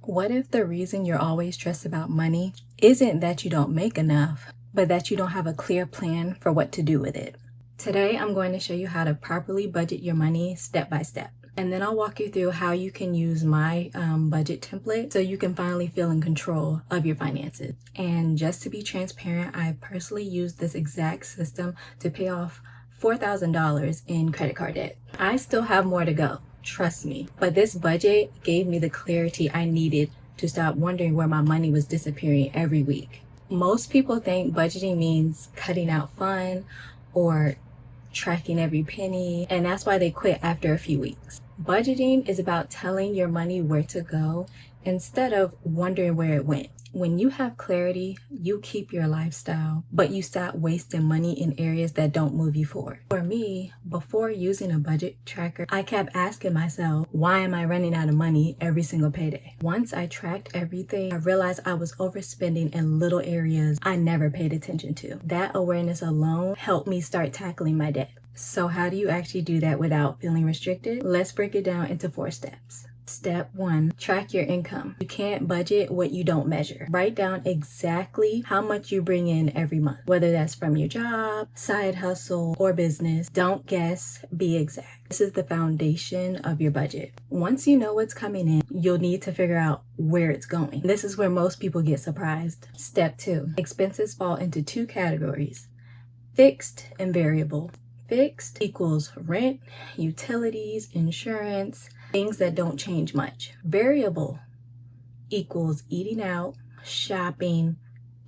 What if the reason you're always stressed about money isn't that you don't make enough, but that you don't have a clear plan for what to do with it? Today, I'm going to show you how to properly budget your money step by step. And then I'll walk you through how you can use my budget template so you can finally feel in control of your finances. And just to be transparent, I personally used this exact system to pay off $4,000 in credit card debt. I still have more to go, trust me. But this budget gave me the clarity I needed to stop wondering where my money was disappearing every week. Most people think budgeting means cutting out fun or tracking every penny, and that's why they quit after a few weeks. Budgeting is about telling your money where to go instead of wondering where it went. When you have clarity, you keep your lifestyle, but you stop wasting money in areas that don't move you forward. For me, before using a budget tracker, I kept asking myself, why am I running out of money every single payday? Once I tracked everything, I realized I was overspending in little areas I never paid attention to. That awareness alone helped me start tackling my debt. So how do you actually do that without feeling restricted? Let's break it down into 4 steps. Step 1, track your income. You can't budget what you don't measure. Write down exactly how much you bring in every month, whether that's from your job, side hustle, or business. Don't guess, be exact. This is the foundation of your budget. Once you know what's coming in, you'll need to figure out where it's going. This is where most people get surprised. Step 2, expenses fall into 2 categories, fixed and variable. Fixed equals rent, utilities, insurance, things that don't change much. Variable equals eating out, shopping,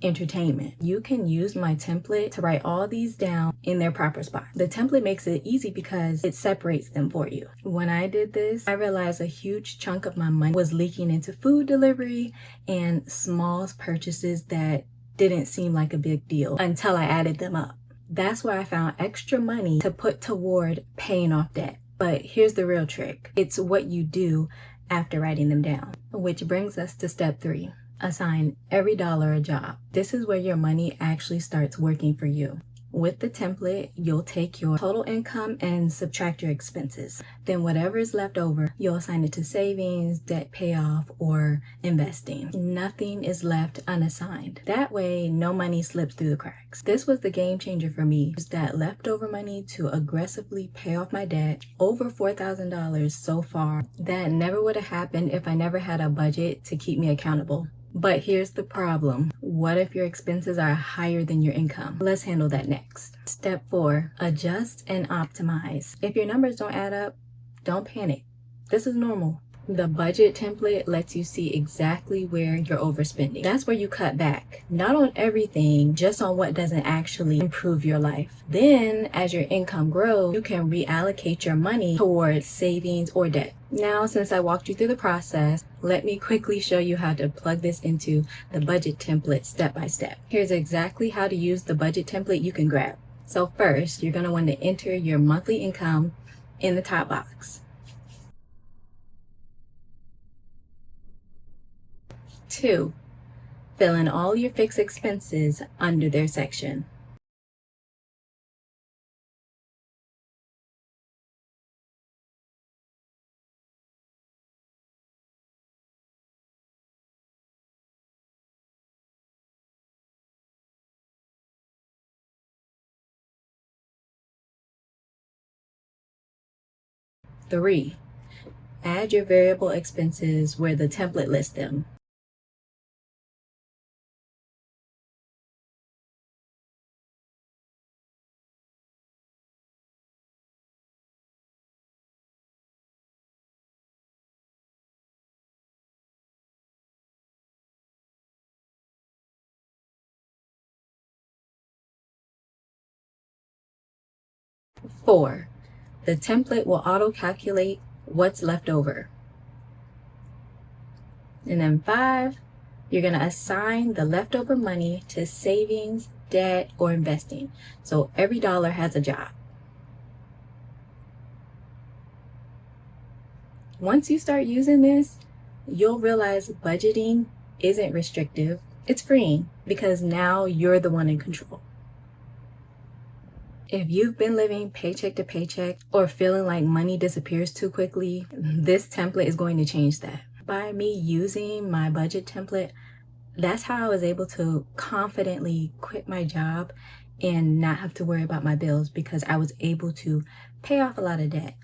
entertainment. You can use my template to write all these down in their proper spot. The template makes it easy because it separates them for you. When I did this, I realized a huge chunk of my money was leaking into food delivery and small purchases that didn't seem like a big deal until I added them up. That's where I found extra money to put toward paying off debt. But here's the real trick. It's what you do after writing them down. Which brings us to step 3. Assign every dollar a job. This is where your money actually starts working for you. With the template, you'll take your total income and subtract your expenses. Then whatever is left over, you'll assign it to savings, debt payoff, or investing. Nothing is left unassigned. That way, no money slips through the cracks. This was the game changer for me. Use that leftover money to aggressively pay off my debt, over $4,000 so far. That never would have happened if I never had a budget to keep me accountable. But here's the problem. What if your expenses are higher than your income? Let's handle that next. Step 4, adjust and optimize. If your numbers don't add up, don't panic. This is normal. The budget template lets you see exactly where you're overspending. That's where you cut back. Not on everything, just on what doesn't actually improve your life. Then, as your income grows, you can reallocate your money towards savings or debt. Now, since I walked you through the process, let me quickly show you how to plug this into the budget template step by step. Here's exactly how to use the budget template you can grab. So first, you're going to want to enter your monthly income in the top box. 2, fill in all your fixed expenses under their section. 3, add your variable expenses where the template lists them. 4, the template will auto-calculate what's left over. And then 5, you're going to assign the leftover money to savings, debt, or investing. So every dollar has a job. Once you start using this, you'll realize budgeting isn't restrictive. It's freeing because now you're the one in control. If you've been living paycheck to paycheck or feeling like money disappears too quickly, this template is going to change that. By me using my budget template, that's how I was able to confidently quit my job and not have to worry about my bills, because I was able to pay off a lot of debt,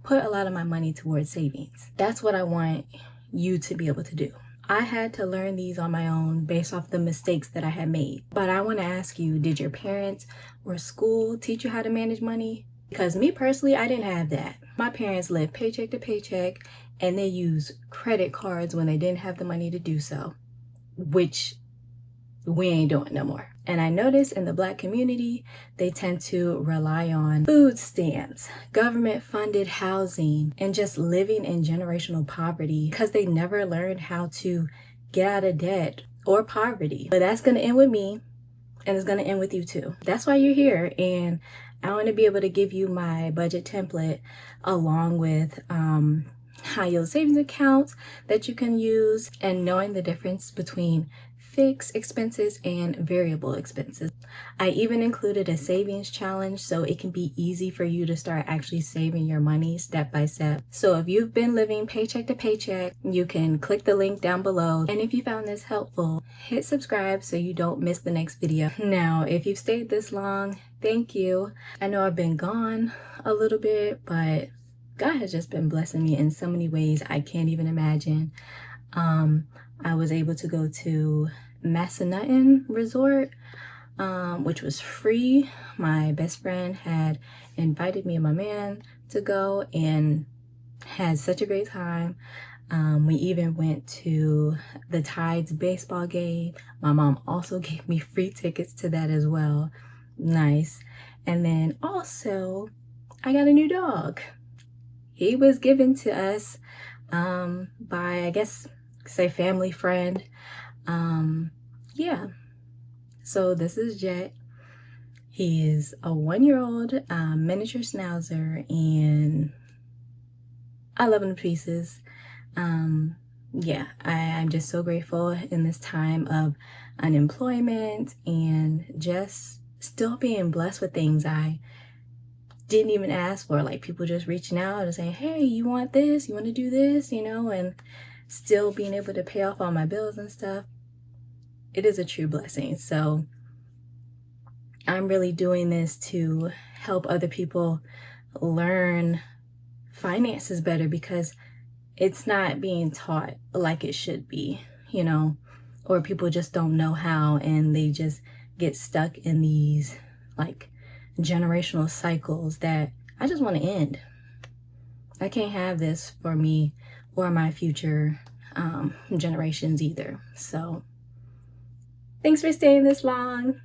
put a lot of my money towards savings. That's what I want you to be able to do. I had to learn these on my own based off the mistakes that I had made. But I want to ask you, did your parents or school teach you how to manage money? Because me personally, I didn't have that. My parents lived paycheck to paycheck, and they used credit cards when they didn't have the money to do so, which we ain't doing no more. And I notice in the Black community, they tend to rely on food stamps, government funded housing, and just living in generational poverty because they never learned how to get out of debt or poverty. But that's going to end with me, and it's going to end with you too. That's why you're here. And I want to be able to give you my budget template along with high yield savings accounts that you can use, and knowing the difference between fixed expenses and variable expenses. I even included a savings challenge so it can be easy for you to start actually saving your money step by step. So if you've been living paycheck to paycheck, you can click the link down below. And if you found this helpful, hit subscribe so you don't miss the next video. Now, if you've stayed this long, thank you. I know I've been gone a little bit, but God has just been blessing me in so many ways I can't even imagine. I was able to go to Massanutten Resort, which was free. My best friend had invited me and my man to go and had such a great time. We even went to the Tides baseball game. My mom also gave me free tickets to that as well. Nice. And then also, I got a new dog. He was given to us by, I guess, say family friend. Yeah. So this is Jet. He is a 1-year-old miniature schnauzer, and I love him to pieces. Yeah, I'm just so grateful in this time of unemployment and just still being blessed with things I didn't even ask for, like people just reaching out and saying, hey, you want this, you want to do this, you know, and still being able to pay off all my bills and stuff. It is a true blessing. So I'm really doing this to help other people learn finances better, because it's not being taught like it should be, you know, or people just don't know how, and they just get stuck in these like generational cycles that I just want to end. I can't have this for me or my future generations either. So thanks for staying this long.